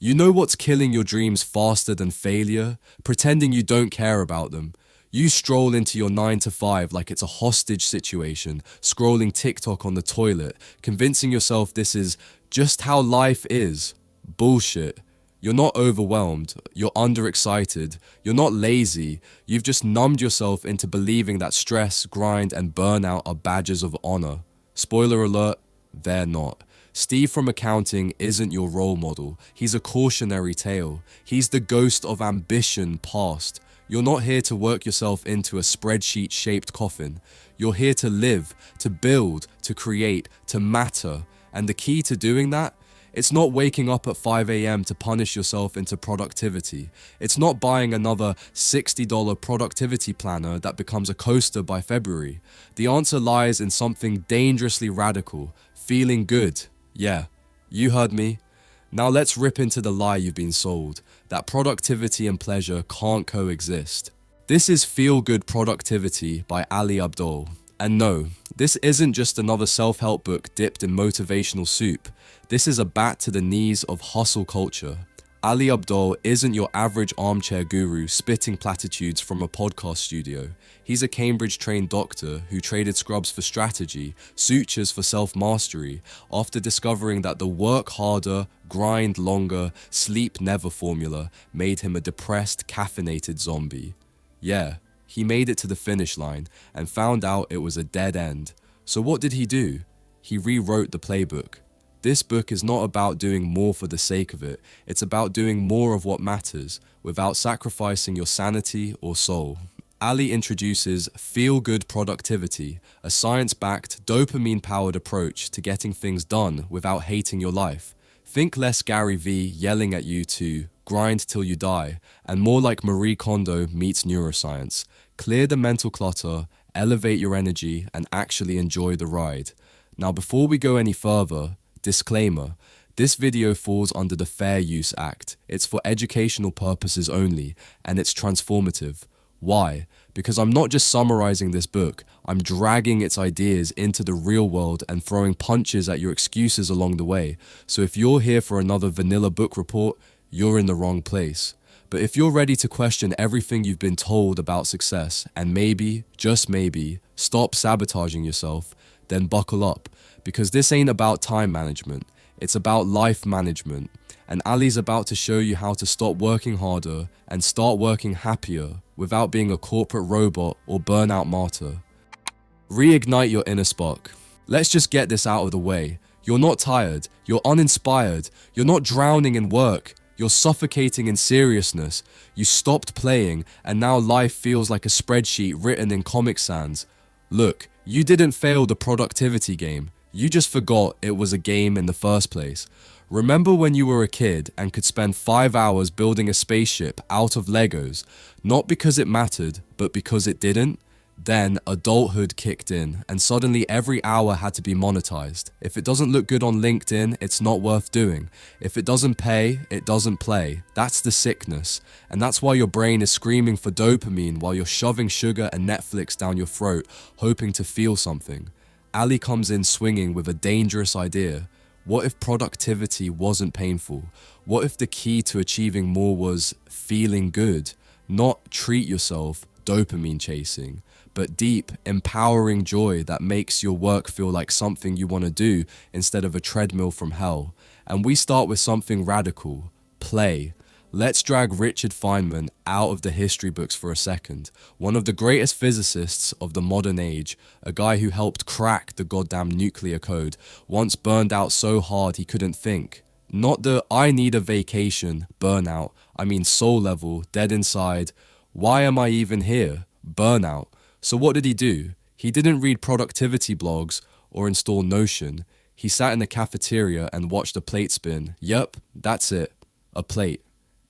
You know what's killing your dreams faster than failure? Pretending you don't care about them. You stroll into your 9 to 5 like it's a hostage situation, scrolling TikTok on the toilet, convincing yourself this is just how life is. Bullshit. You're not overwhelmed, you're underexcited, you're not lazy, you've just numbed yourself into believing that stress, grind, and burnout are badges of honor. Spoiler alert, they're not. Steve from accounting isn't your role model, he's a cautionary tale. He's the ghost of ambition past. You're not here to work yourself into a spreadsheet-shaped coffin. You're here to live, to build, to create, to matter. And the key to doing that? It's not waking up at 5 a.m. to punish yourself into productivity. It's not buying another $60 productivity planner that becomes a coaster by February. The answer lies in something dangerously radical, feeling good. Yeah, you heard me. Now let's rip into the lie you've been sold, that productivity and pleasure can't coexist. This is Feel Good Productivity by Ali Abdaal. And no, this isn't just another self-help book dipped in motivational soup. This is a bat to the knees of hustle culture. Ali Abdaal isn't your average armchair guru spitting platitudes from a podcast studio. He's a Cambridge-trained doctor who traded scrubs for strategy, sutures for self-mastery, after discovering that the work harder, grind longer, sleep never formula made him a depressed, caffeinated zombie. Yeah, he made it to the finish line and found out it was a dead end. So what did he do? He rewrote the playbook. This book is not about doing more for the sake of it. It's about doing more of what matters without sacrificing your sanity or soul. Ali introduces Feel Good Productivity, a science-backed, dopamine-powered approach to getting things done without hating your life. Think less Gary Vee yelling at you to grind till you die, and more like Marie Kondo meets neuroscience. Clear the mental clutter, elevate your energy, and actually enjoy the ride. Now, before we go any further, disclaimer, this video falls under the Fair Use Act. It's for educational purposes only, and it's transformative. Why? Because I'm not just summarizing this book, I'm dragging its ideas into the real world and throwing punches at your excuses along the way. So if you're here for another vanilla book report, you're in the wrong place. But if you're ready to question everything you've been told about success, and maybe, just maybe, stop sabotaging yourself, then buckle up. Because this ain't about time management, it's about life management. And Ali's about to show you how to stop working harder and start working happier without being a corporate robot or burnout martyr. Reignite your inner spark. Let's just get this out of the way. You're not tired, you're uninspired, you're not drowning in work, you're suffocating in seriousness. You stopped playing and now life feels like a spreadsheet written in Comic Sans. Look, you didn't fail the productivity game. You just forgot it was a game in the first place. Remember when you were a kid and could spend 5 hours building a spaceship out of Legos, not because it mattered, but because it didn't? Then adulthood kicked in and suddenly every hour had to be monetized. If it doesn't look good on LinkedIn, it's not worth doing. If it doesn't pay, it doesn't play. That's the sickness. And that's why your brain is screaming for dopamine while you're shoving sugar and Netflix down your throat, hoping to feel something. Ali comes in swinging with a dangerous idea. What if productivity wasn't painful? What if the key to achieving more was feeling good? Not treat yourself, dopamine chasing, but deep, empowering joy that makes your work feel like something you want to do instead of a treadmill from hell. And we start with something radical: play. Let's drag Richard Feynman out of the history books for a second. One of the greatest physicists of the modern age, a guy who helped crack the goddamn nuclear code, once burned out so hard he couldn't think. Not the I need a vacation burnout, I mean soul level, dead inside, why am I even here? Burnout. So what did he do? He didn't read productivity blogs or install Notion. He sat in a cafeteria and watched a plate spin. Yep, that's it. A plate.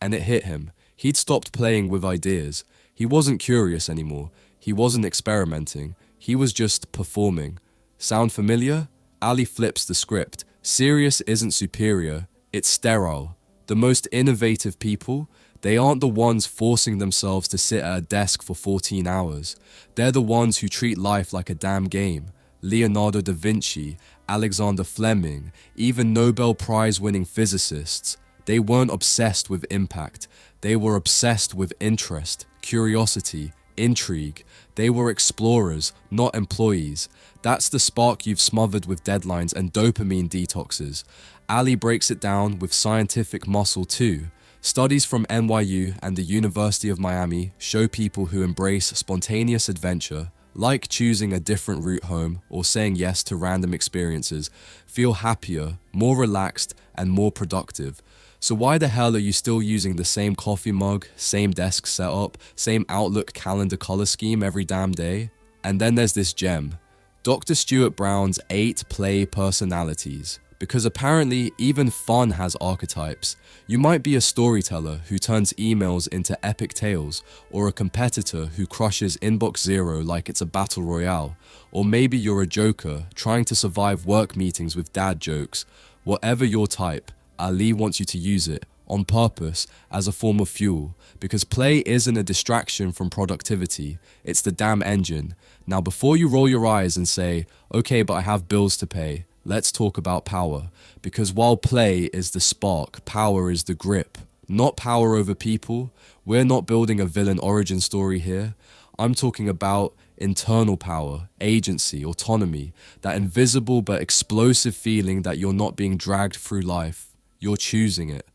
And it hit him. He'd stopped playing with ideas. He wasn't curious anymore. He wasn't experimenting. He was just performing. Sound familiar? Ali flips the script. Serious isn't superior. It's sterile. The most innovative people, they aren't the ones forcing themselves to sit at a desk for 14 hours. They're the ones who treat life like a damn game. Leonardo da Vinci, Alexander Fleming, even Nobel Prize-winning physicists. They weren't obsessed with impact. They were obsessed with interest, curiosity, intrigue. They were explorers, not employees. That's the spark you've smothered with deadlines and dopamine detoxes. Ali breaks it down with scientific muscle too. Studies from NYU and the University of Miami show people who embrace spontaneous adventure, like choosing a different route home or saying yes to random experiences, feel happier, more relaxed, and more productive. So why the hell are you still using the same coffee mug, same desk setup, same Outlook calendar color scheme every damn day? And then there's this gem, Dr. Stuart Brown's 8 play personalities. Because apparently even fun has archetypes. You might be a storyteller who turns emails into epic tales, or a competitor who crushes inbox zero like it's a battle royale, or maybe you're a joker trying to survive work meetings with dad jokes. Whatever your type, Ali wants you to use it, on purpose, as a form of fuel, because play isn't a distraction from productivity, it's the damn engine. Now before you roll your eyes and say, okay, but I have bills to pay, let's talk about power, because while play is the spark, power is the grip. Not power over people. We're not building a villain origin story here. I'm talking about internal power, agency, autonomy, that invisible but explosive feeling that you're not being dragged through life. You're choosing it.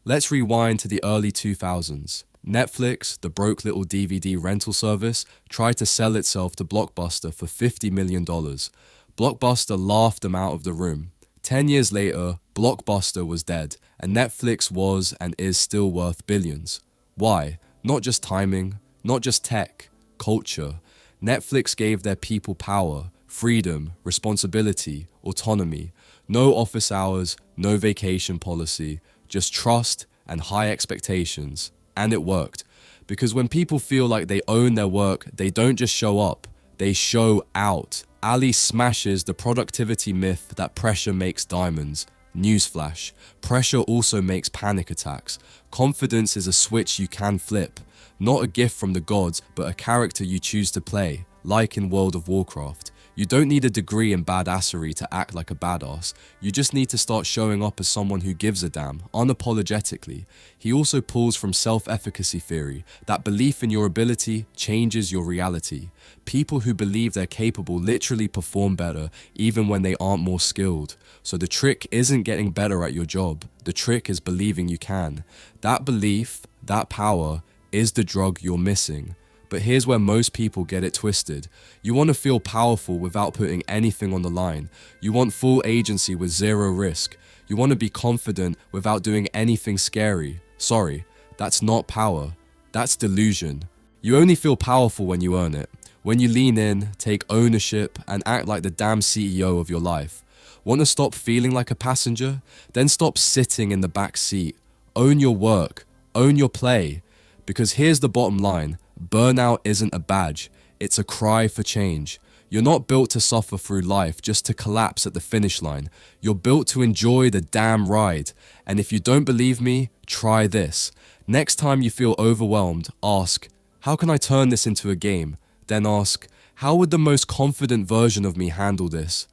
Let's rewind to the early 2000s. Netflix, the broke little DVD rental service, tried to sell itself to Blockbuster for $50 million. Blockbuster laughed them out of the room. 10 years later, Blockbuster was dead, and Netflix was and is still worth billions. Why? Not just timing, not just tech, culture. Netflix gave their people power, freedom, responsibility, autonomy. No office hours, no vacation policy, just trust and high expectations. And it worked. Because when people feel like they own their work, they don't just show up, they show out. Ali smashes the productivity myth that pressure makes diamonds. Newsflash, pressure also makes panic attacks. Confidence is a switch you can flip. Not a gift from the gods, but a character you choose to play, like in World of Warcraft. You don't need a degree in badassery to act like a badass. You just need to start showing up as someone who gives a damn, unapologetically. He also pulls from self-efficacy theory, that belief in your ability changes your reality. People who believe they're capable literally perform better, even when they aren't more skilled. So the trick isn't getting better at your job. The trick is believing you can. That belief, that power, is the drug you're missing. But here's where most people get it twisted. You want to feel powerful without putting anything on the line. You want full agency with zero risk. You want to be confident without doing anything scary. Sorry, that's not power. That's delusion. You only feel powerful when you earn it. When you lean in, take ownership, and act like the damn CEO of your life. Want to stop feeling like a passenger? Then stop sitting in the back seat. Own your work. Own your play. Because here's the bottom line. Burnout isn't a badge, it's a cry for change. You're not built to suffer through life just to collapse at the finish line. You're built to enjoy the damn ride. And if you don't believe me, try this. Next time you feel overwhelmed, ask, how can I turn this into a game? Then ask, how would the most confident version of me handle this?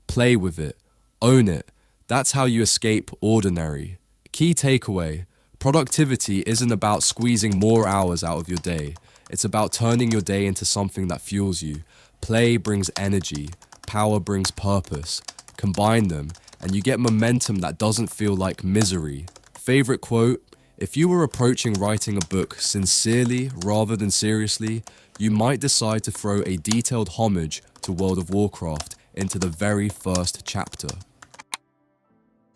Play with it. Own it. That's how you escape ordinary. Key takeaway. Productivity isn't about squeezing more hours out of your day. It's about turning your day into something that fuels you. Play brings energy. Power brings purpose. Combine them, and you get momentum that doesn't feel like misery. Favorite quote? If you were approaching writing a book sincerely rather than seriously, you might decide to throw a detailed homage to World of Warcraft into the very first chapter.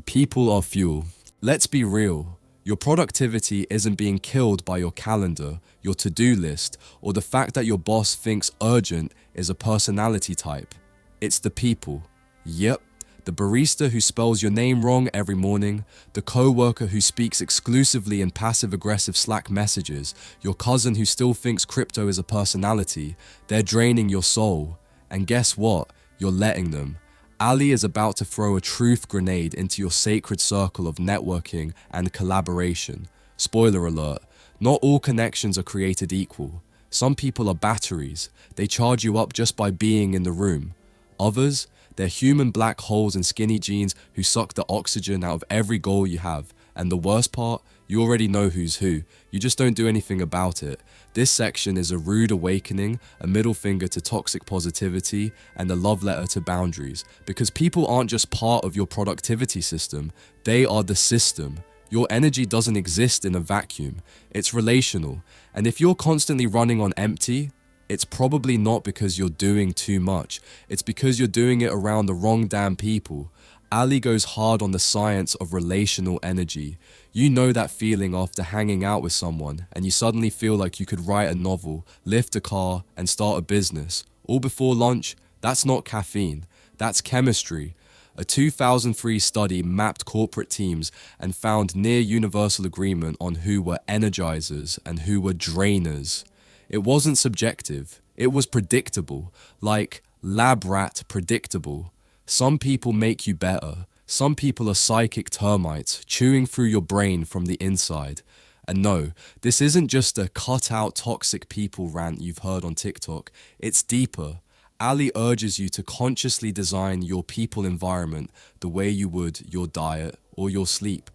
People are fuel. Let's be real. Your productivity isn't being killed by your calendar, your to-do list, or the fact that your boss thinks urgent is a personality type. It's the people. Yep, the barista who spells your name wrong every morning, the co-worker who speaks exclusively in passive-aggressive Slack messages, your cousin who still thinks crypto is a personality. They're draining your soul. And guess what? You're letting them. Ali is about to throw a truth grenade into your sacred circle of networking and collaboration. Spoiler alert, not all connections are created equal. Some people are batteries. They charge you up just by being in the room. Others, they're human black holes in skinny jeans who suck the oxygen out of every goal you have. And the worst part, you already know who's who. You just don't do anything about it. This section is a rude awakening, a middle finger to toxic positivity, and a love letter to boundaries. Because people aren't just part of your productivity system, they are the system. Your energy doesn't exist in a vacuum. It's relational. And if you're constantly running on empty, it's probably not because you're doing too much. It's because you're doing it around the wrong damn people. Ali goes hard on the science of relational energy. You know that feeling after hanging out with someone and you suddenly feel like you could write a novel, lift a car, and start a business. All before lunch? That's not caffeine. That's chemistry. A 2003 study mapped corporate teams and found near universal agreement on who were energizers and who were drainers. It wasn't subjective. It was predictable, like lab rat predictable. Some people make you better. Some people are psychic termites, chewing through your brain from the inside. And no, this isn't just a cut-out toxic people rant you've heard on TikTok. It's deeper. Ali urges you to consciously design your people environment the way you would your diet or your sleep.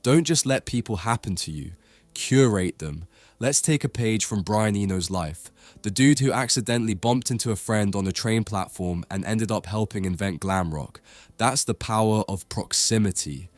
Don't just let people happen to you. Curate them. Let's take a page from Brian Eno's life. The dude who accidentally bumped into a friend on a train platform and ended up helping invent glam rock. That's the power of proximity.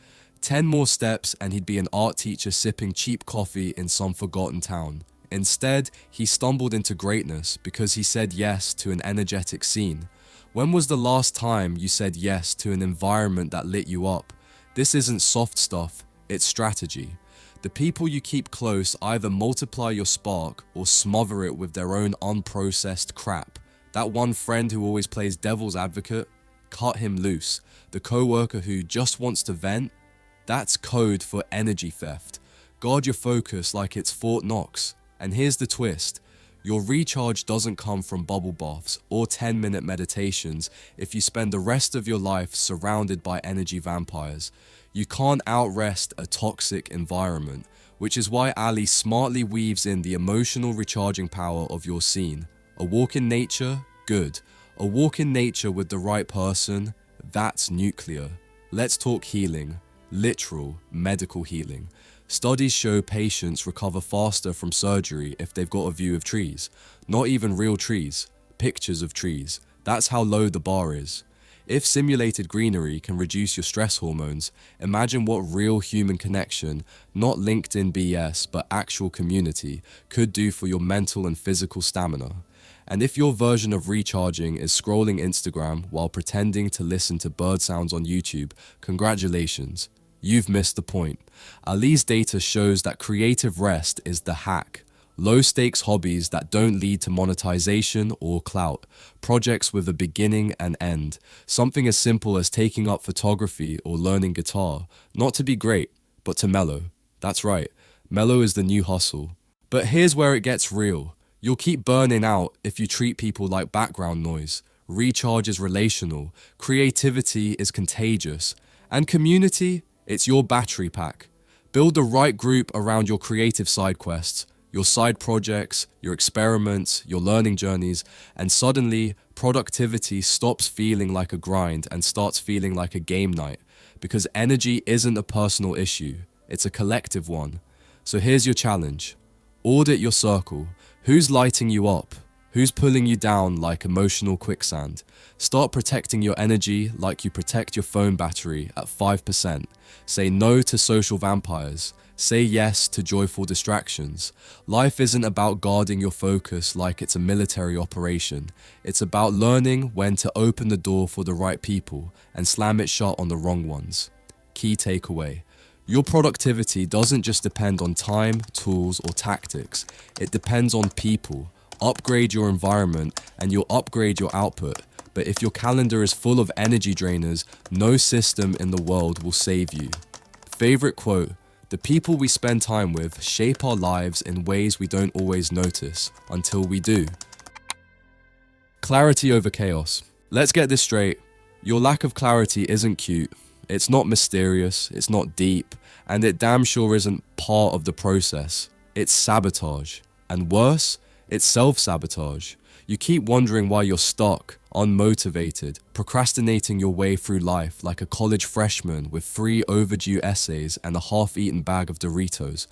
10 more steps and he'd be an art teacher sipping cheap coffee in some forgotten town. Instead, he stumbled into greatness because he said yes to an energetic scene. When was the last time you said yes to an environment that lit you up? This isn't soft stuff, it's strategy. The people you keep close either multiply your spark or smother it with their own unprocessed crap. That one friend who always plays devil's advocate, cut him loose. The coworker who just wants to vent, that's code for energy theft. Guard your focus like it's Fort Knox. And here's the twist. Your recharge doesn't come from bubble baths or 10-minute meditations if you spend the rest of your life surrounded by energy vampires. You can't outrest a toxic environment, which is why Ali smartly weaves in the emotional recharging power of your scene. A walk in nature? Good. A walk in nature with the right person? That's nuclear. Let's talk healing. Literal, medical healing. Studies show patients recover faster from surgery if they've got a view of trees. Not even real trees, pictures of trees. That's how low the bar is. If simulated greenery can reduce your stress hormones, imagine what real human connection, not LinkedIn BS, but actual community, could do for your mental and physical stamina. And if your version of recharging is scrolling Instagram while pretending to listen to bird sounds on YouTube, congratulations. You've missed the point. Ali's data shows that creative rest is the hack. Low-stakes hobbies that don't lead to monetization or clout. Projects with a beginning and end. Something as simple as taking up photography or learning guitar. Not to be great, but to mellow. That's right, mellow is the new hustle. But here's where it gets real. You'll keep burning out if you treat people like background noise. Recharge is relational. Creativity is contagious. And community, it's your battery pack. Build the right group around your creative side quests, your side projects, your experiments, your learning journeys, and suddenly productivity stops feeling like a grind and starts feeling like a game night. Because energy isn't a personal issue, it's a collective one. So here's your challenge. Audit your circle. Who's lighting you up? Who's pulling you down like emotional quicksand? Start protecting your energy like you protect your phone battery at 5%. Say no to social vampires. Say yes to joyful distractions. Life isn't about guarding your focus like it's a military operation. It's about learning when to open the door for the right people and slam it shut on the wrong ones. Key takeaway. Your productivity doesn't just depend on time, tools, or tactics. It depends on people. Upgrade your environment and you'll upgrade your output. But if your calendar is full of energy drainers, no system in the world will save you. Favorite quote: the people we spend time with shape our lives in ways we don't always notice until we do. Clarity over chaos. Let's get this straight. Your lack of clarity isn't cute. It's not mysterious, it's not deep, and it damn sure isn't part of the process. It's sabotage. And worse, it's self-sabotage. You keep wondering why you're stuck, unmotivated, procrastinating your way through life like a college freshman with 3 overdue essays and a half-eaten bag of Doritos.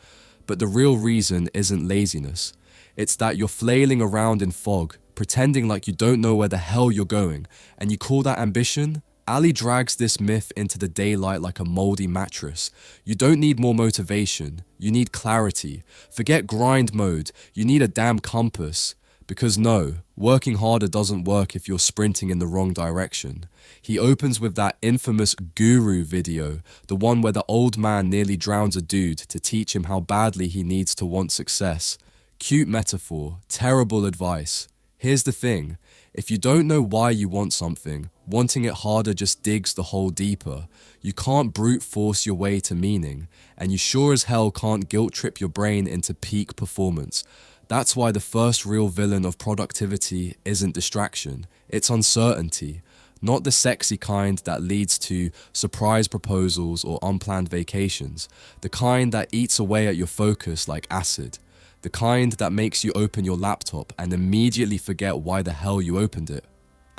But the real reason isn't laziness. It's that you're flailing around in fog, pretending like you don't know where the hell you're going, and you call that ambition? Ali drags this myth into the daylight like a moldy mattress. You don't need more motivation, you need clarity. Forget grind mode, you need a damn compass. Because no, working harder doesn't work if you're sprinting in the wrong direction. He opens with that infamous guru video, the one where the old man nearly drowns a dude to teach him how badly he needs to want success. Cute metaphor, terrible advice. Here's the thing, if you don't know why you want something, wanting it harder just digs the hole deeper. You can't brute force your way to meaning, and you sure as hell can't guilt trip your brain into peak performance. That's why the first real villain of productivity isn't distraction, it's uncertainty. Not the sexy kind that leads to surprise proposals or unplanned vacations. The kind that eats away at your focus like acid. The kind that makes you open your laptop and immediately forget why the hell you opened it.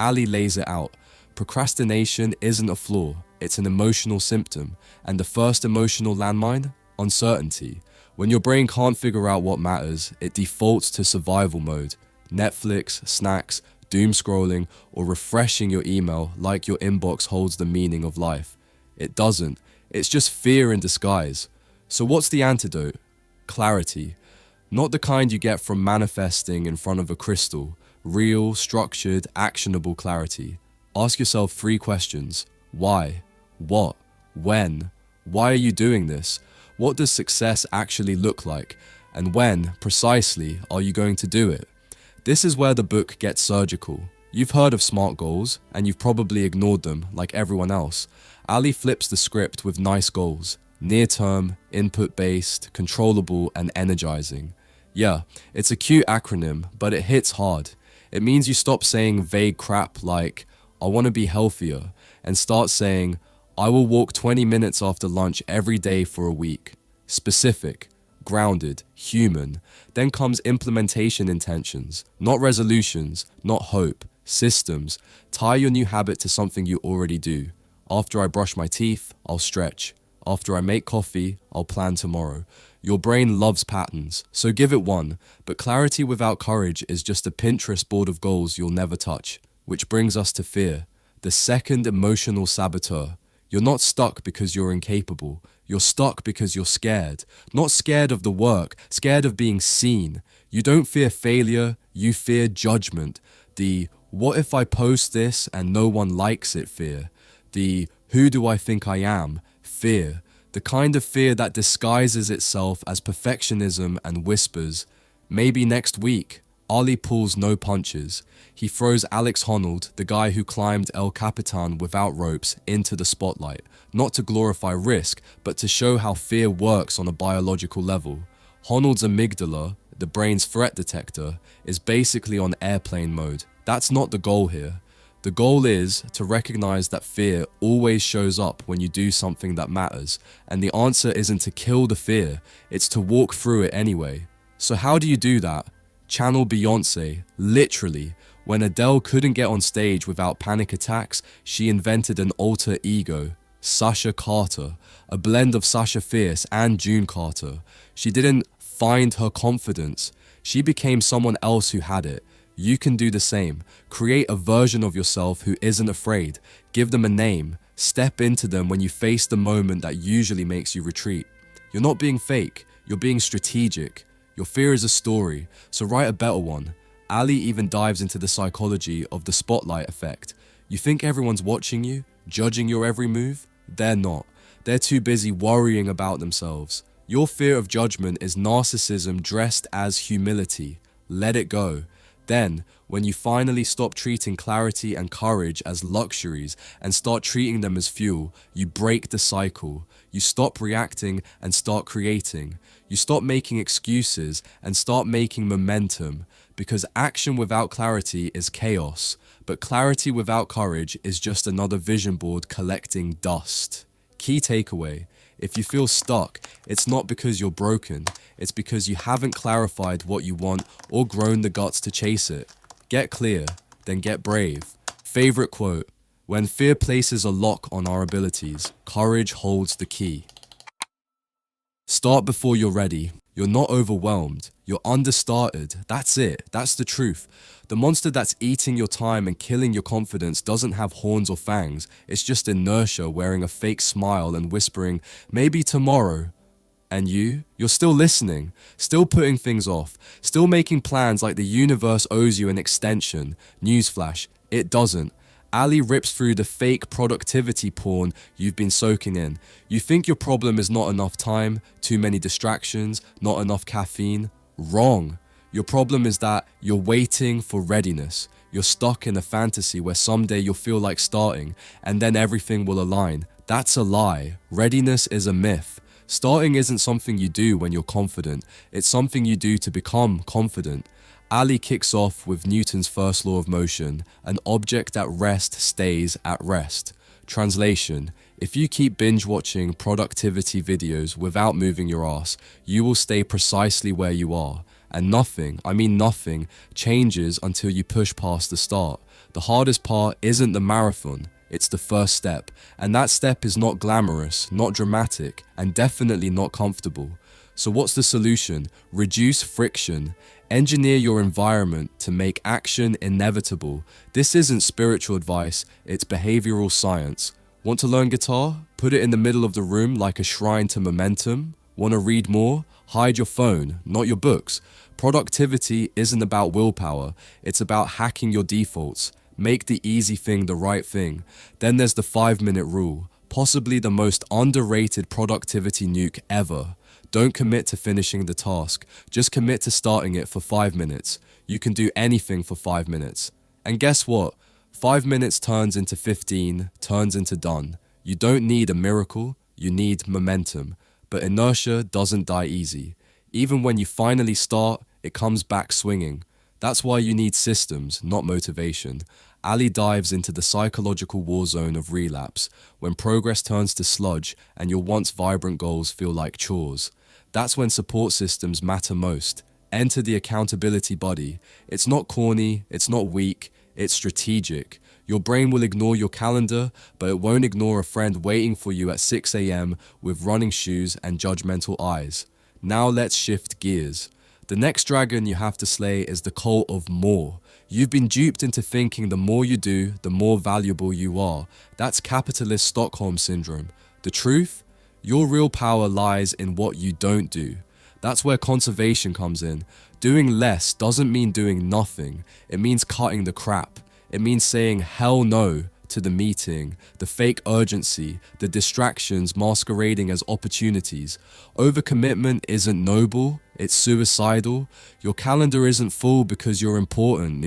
Ali lays it out. Procrastination isn't a flaw, it's an emotional symptom. And the first emotional landmine? Uncertainty. When your brain can't figure out what matters, it defaults to survival mode. Netflix, snacks, doom scrolling, or refreshing your email like your inbox holds the meaning of life. It doesn't. It's just fear in disguise. So what's the antidote? Clarity. Not the kind you get from manifesting in front of a crystal. Real, structured, actionable clarity. Ask yourself 3 questions. Why? What? When? Why are you doing this? What does success actually look like? And when, precisely, are you going to do it? This is where the book gets surgical. You've heard of SMART goals, and you've probably ignored them, like everyone else. Ali flips the script with nice goals. Near-term, input-based, controllable, and energizing. Yeah, it's a cute acronym, but it hits hard. It means you stop saying vague crap like, I want to be healthier, and start saying, I will walk 20 minutes after lunch every day for a week. Specific, grounded, human. Then comes implementation intentions, not resolutions, not hope, systems. Tie your new habit to something you already do. After I brush my teeth, I'll stretch. After I make coffee, I'll plan tomorrow. Your brain loves patterns, so give it one, but clarity without courage is just a Pinterest board of goals you'll never touch. Which brings us to fear, the second emotional saboteur. You're not stuck because you're incapable. You're stuck because you're scared. Not scared of the work, scared of being seen. You don't fear failure, you fear judgment. The what if I post this and no one likes it fear. The who do I think I am fear. The kind of fear that disguises itself as perfectionism and whispers, maybe next week. Ali pulls no punches. He throws Alex Honnold, the guy who climbed El Capitan without ropes, into the spotlight, not to glorify risk, but to show how fear works on a biological level. Honnold's amygdala, the brain's threat detector, is basically on airplane mode. That's not the goal here. The goal is to recognize that fear always shows up when you do something that matters, and the answer isn't to kill the fear, it's to walk through it anyway. So how do you do that? Channel Beyonce, literally. When Adele couldn't get on stage without panic attacks, she invented an alter ego, Sasha Carter, a blend of Sasha Fierce and June Carter. She didn't find her confidence, she became someone else who had it. You can do the same. Create a version of yourself who isn't afraid. Give them a name. Step into them when you face the moment that usually makes you retreat. You're not being fake, you're being strategic. Your fear is a story, so write a better one. Ali even dives into the psychology of the spotlight effect. You think everyone's watching you, judging your every move? They're not. They're too busy worrying about themselves. Your fear of judgment is narcissism dressed as humility. Let it go. Then, when you finally stop treating clarity and courage as luxuries and start treating them as fuel, you break the cycle. You stop reacting and start creating. You stop making excuses and start making momentum, because action without clarity is chaos, but clarity without courage is just another vision board collecting dust. Key takeaway: if you feel stuck, it's not because you're broken, it's because you haven't clarified what you want or grown the guts to chase it. Get clear, then get brave. Favorite quote: when fear places a lock on our abilities, courage holds the key. Start before you're ready. You're not overwhelmed. You're understarted. That's it. That's the truth. The monster that's eating your time and killing your confidence doesn't have horns or fangs. It's just inertia wearing a fake smile and whispering, maybe tomorrow. And you're still listening, still putting things off, still making plans like the universe owes you an extension. Newsflash, it doesn't. Ali rips through the fake productivity porn you've been soaking in. You think your problem is not enough time, too many distractions, not enough caffeine? Wrong. Your problem is that you're waiting for readiness. You're stuck in a fantasy where someday you'll feel like starting and then everything will align. That's a lie. Readiness is a myth. Starting isn't something you do when you're confident. It's something you do to become confident. Ali kicks off with Newton's first law of motion: an object at rest stays at rest. Translation: if you keep binge watching productivity videos without moving your ass, you will stay precisely where you are. And nothing, I mean nothing, changes until you push past the start. The hardest part isn't the marathon, it's the first step. And that step is not glamorous, not dramatic, and definitely not comfortable. So what's the solution? Reduce friction. Engineer your environment to make action inevitable. This isn't spiritual advice, it's behavioral science. Want to learn guitar? Put it in the middle of the room like a shrine to momentum. Want to read more? Hide your phone, not your books. Productivity isn't about willpower, it's about hacking your defaults. Make the easy thing the right thing. Then there's the 5-minute rule, possibly the most underrated productivity nuke ever. Don't commit to finishing the task, just commit to starting it for 5 minutes. You can do anything for 5 minutes. And guess what? 5 minutes turns into 15, turns into done. You don't need a miracle, you need momentum. But inertia doesn't die easy. Even when you finally start, it comes back swinging. That's why you need systems, not motivation. Ali dives into the psychological war zone of relapse, when progress turns to sludge and your once vibrant goals feel like chores. That's when support systems matter most. Enter the accountability buddy. It's not corny, it's not weak, it's strategic. Your brain will ignore your calendar, but it won't ignore a friend waiting for you at 6 a.m. with running shoes and judgmental eyes. Now let's shift gears. The next dragon you have to slay is the cult of more. You've been duped into thinking the more you do, the more valuable you are. That's capitalist Stockholm syndrome. The truth? Your real power lies in what you don't do. That's where conservation comes in. Doing less doesn't mean doing nothing. It means cutting the crap. It means saying hell no to the meeting, the fake urgency, the distractions masquerading as opportunities. Overcommitment isn't noble, it's suicidal. Your calendar isn't full because you're important.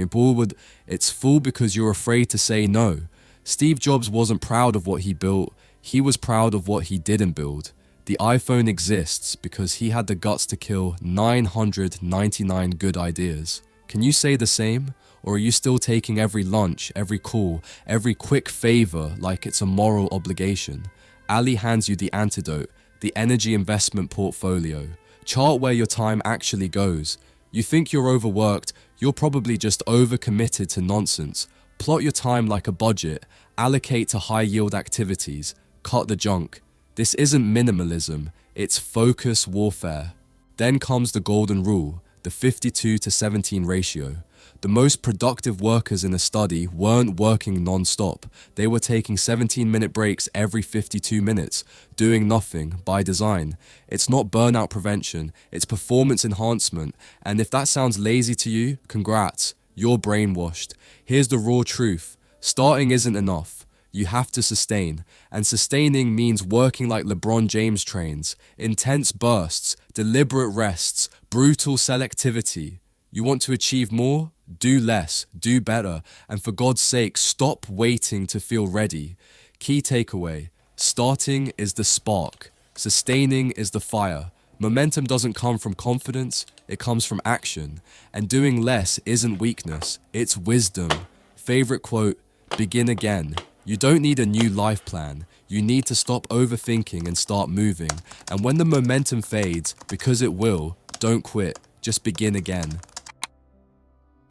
It's full because you're afraid to say no. Steve Jobs wasn't proud of what he built, he was proud of what he didn't build. The iPhone exists because he had the guts to kill 999 good ideas. Can you say the same? Or are you still taking every lunch, every call, every quick favor like it's a moral obligation? Ali hands you the antidote, the energy investment portfolio. Chart where your time actually goes. You think you're overworked, you're probably just overcommitted to nonsense. Plot your time like a budget, allocate to high-yield activities, cut the junk. This isn't minimalism, it's focus warfare. Then comes the golden rule, the 52-17 ratio. The most productive workers in a study weren't working non-stop. They were taking 17-minute breaks every 52 minutes, doing nothing by design. It's not burnout prevention, it's performance enhancement. And if that sounds lazy to you, congrats, you're brainwashed. Here's the raw truth. Starting isn't enough. You have to sustain. And sustaining means working like LeBron James trains. Intense bursts, deliberate rests, brutal selectivity. You want to achieve more? Do less, do better, and for God's sake, stop waiting to feel ready. Key takeaway: starting is the spark, sustaining is the fire. Momentum doesn't come from confidence, it comes from action. And doing less isn't weakness, it's wisdom. Favorite quote: begin again. You don't need a new life plan, you need to stop overthinking and start moving. And when the momentum fades, because it will, don't quit, just begin again.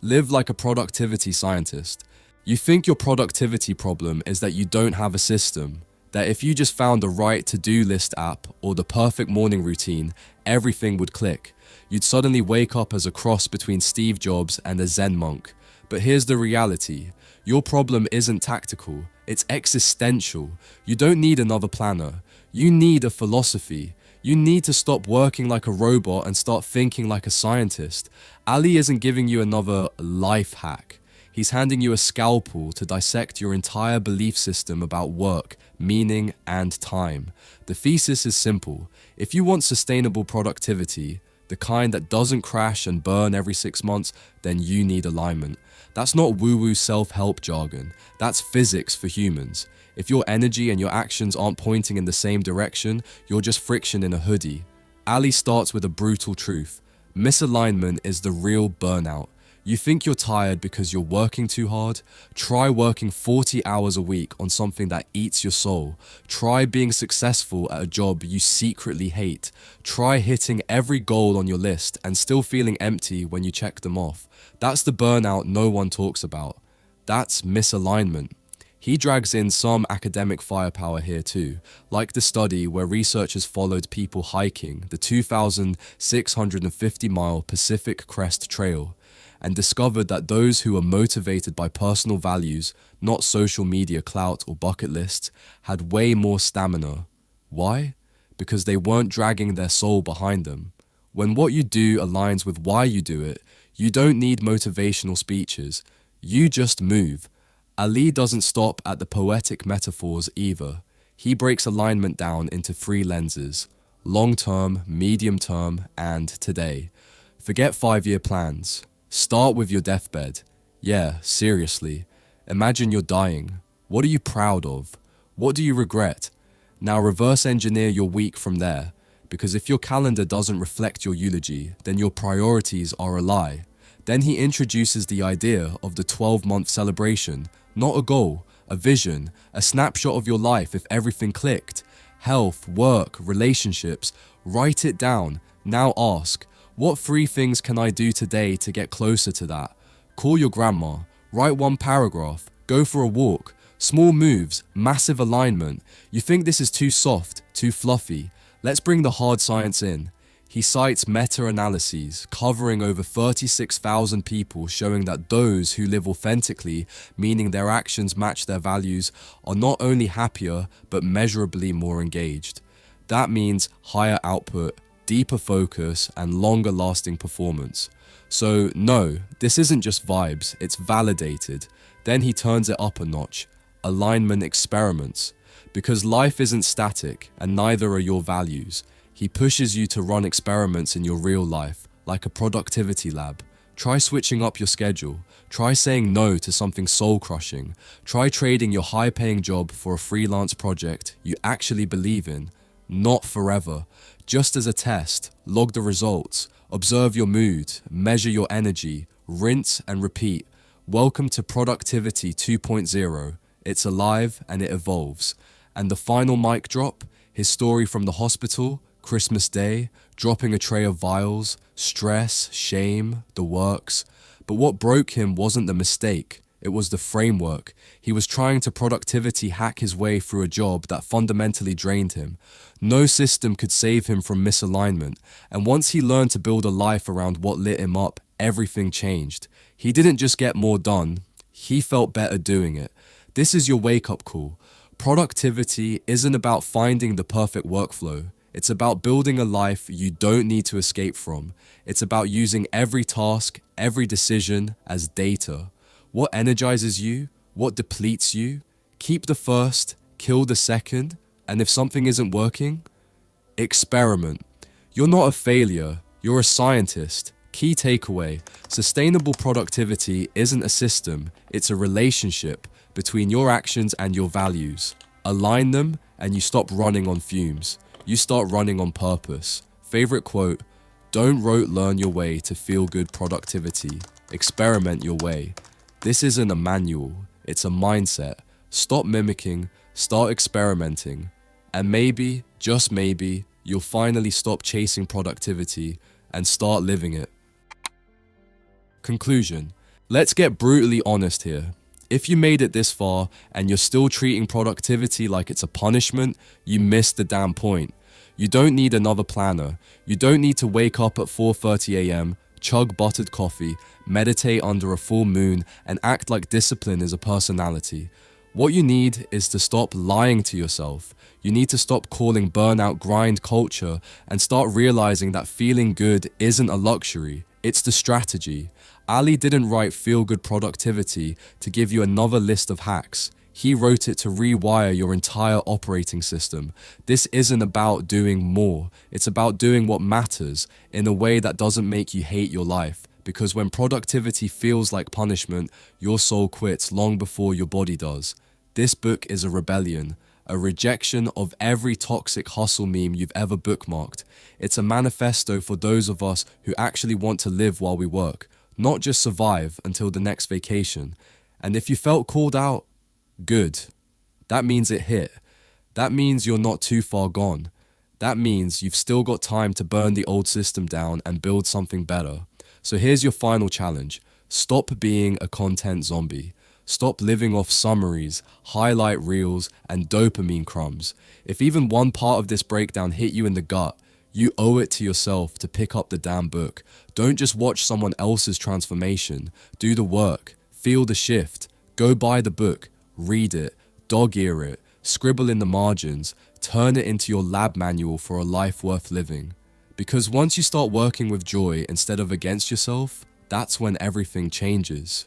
Live like a productivity scientist. You think your productivity problem is that you don't have a system, that if you just found the right to-do list app or the perfect morning routine, everything would click. You'd suddenly wake up as a cross between Steve Jobs and a Zen monk. But here's the reality. Your problem isn't tactical, it's existential. You don't need another planner. You need a philosophy. You need to stop working like a robot and start thinking like a scientist. Ali isn't giving you another life hack. He's handing you a scalpel to dissect your entire belief system about work, meaning, and time. The thesis is simple. If you want sustainable productivity, the kind that doesn't crash and burn every 6 months, then you need alignment. That's not woo-woo self-help jargon. That's physics for humans. If your energy and your actions aren't pointing in the same direction, you're just friction in a hoodie. Ali starts with a brutal truth. Misalignment is the real burnout. You think you're tired because you're working too hard? Try working 40 hours a week on something that eats your soul. Try being successful at a job you secretly hate. Try hitting every goal on your list and still feeling empty when you check them off. That's the burnout no one talks about. That's misalignment. He drags in some academic firepower here too, like the study where researchers followed people hiking the 2,650-mile Pacific Crest Trail and discovered that those who were motivated by personal values, not social media clout or bucket lists, had way more stamina. Why? Because they weren't dragging their soul behind them. When what you do aligns with why you do it, you don't need motivational speeches. You just move. Ali doesn't stop at the poetic metaphors either. He breaks alignment down into 3 lenses: long-term, medium-term, and today. Forget 5-year plans. Start with your deathbed. Yeah, seriously. Imagine you're dying. What are you proud of? What do you regret? Now reverse engineer your week from there, because if your calendar doesn't reflect your eulogy, then your priorities are a lie. Then he introduces the idea of the 12-month celebration, not a goal, a vision, a snapshot of your life if everything clicked. Health, work, relationships, write it down. Now ask, what 3 things can I do today to get closer to that? Call your grandma, write 1 paragraph, go for a walk. Small moves, massive alignment. You think this is too soft, too fluffy. Let's bring the hard science in. He cites meta-analyses covering over 36,000 people showing that those who live authentically, meaning their actions match their values, are not only happier but measurably more engaged. That means higher output, deeper focus, and longer lasting performance. So no, this isn't just vibes, it's validated. Then he turns it up a notch. Alignment experiments. Because life isn't static and neither are your values. He pushes you to run experiments in your real life, like a productivity lab. Try switching up your schedule. Try saying no to something soul-crushing. Try trading your high-paying job for a freelance project you actually believe in. Not forever. Just as a test, log the results, observe your mood, measure your energy, rinse and repeat. Welcome to Productivity 2.0. It's alive and it evolves. And the final mic drop, his story from the hospital, Christmas Day, dropping a tray of vials, stress, shame, the works. But what broke him wasn't the mistake, it was the framework. He was trying to productivity hack his way through a job that fundamentally drained him. No system could save him from misalignment, and once he learned to build a life around what lit him up, everything changed. He didn't just get more done, he felt better doing it. This is your wake-up call. Productivity isn't about finding the perfect workflow. It's about building a life you don't need to escape from. It's about using every task, every decision as data. What energizes you? What depletes you? Keep the first, kill the second, and if something isn't working, experiment. You're not a failure, you're a scientist. Key takeaway, sustainable productivity isn't a system, it's a relationship between your actions and your values. Align them and you stop running on fumes. You start running on purpose. Favorite quote, don't rote learn your way to feel good productivity. Experiment your way. This isn't a manual, it's a mindset. Stop mimicking, start experimenting. And maybe, just maybe, you'll finally stop chasing productivity and start living it. Conclusion. Let's get brutally honest here. If you made it this far and you're still treating productivity like it's a punishment, you missed the damn point. You don't need another planner. You don't need to wake up at 4:30 a.m., chug buttered coffee, meditate under a full moon, and act like discipline is a personality. What you need is to stop lying to yourself. You need to stop calling burnout grind culture and start realizing that feeling good isn't a luxury, it's the strategy. Ali didn't write Feel Good Productivity to give you another list of hacks. He wrote it to rewire your entire operating system. This isn't about doing more. It's about doing what matters in a way that doesn't make you hate your life. Because when productivity feels like punishment, your soul quits long before your body does. This book is a rebellion, a rejection of every toxic hustle meme you've ever bookmarked. It's a manifesto for those of us who actually want to live while we work, not just survive until the next vacation. And if you felt called out, good. That means it hit. That means you're not too far gone. That means you've still got time to burn the old system down and build something better. So here's your final challenge. Stop being a content zombie. Stop living off summaries, highlight reels, and dopamine crumbs. If even one part of this breakdown hit you in the gut, you owe it to yourself to pick up the damn book. Don't just watch someone else's transformation. Do the work. Feel the shift. Go buy the book. Read it. Dog-ear it. Scribble in the margins. Turn it into your lab manual for a life worth living. Because once you start working with joy instead of against yourself, that's when everything changes.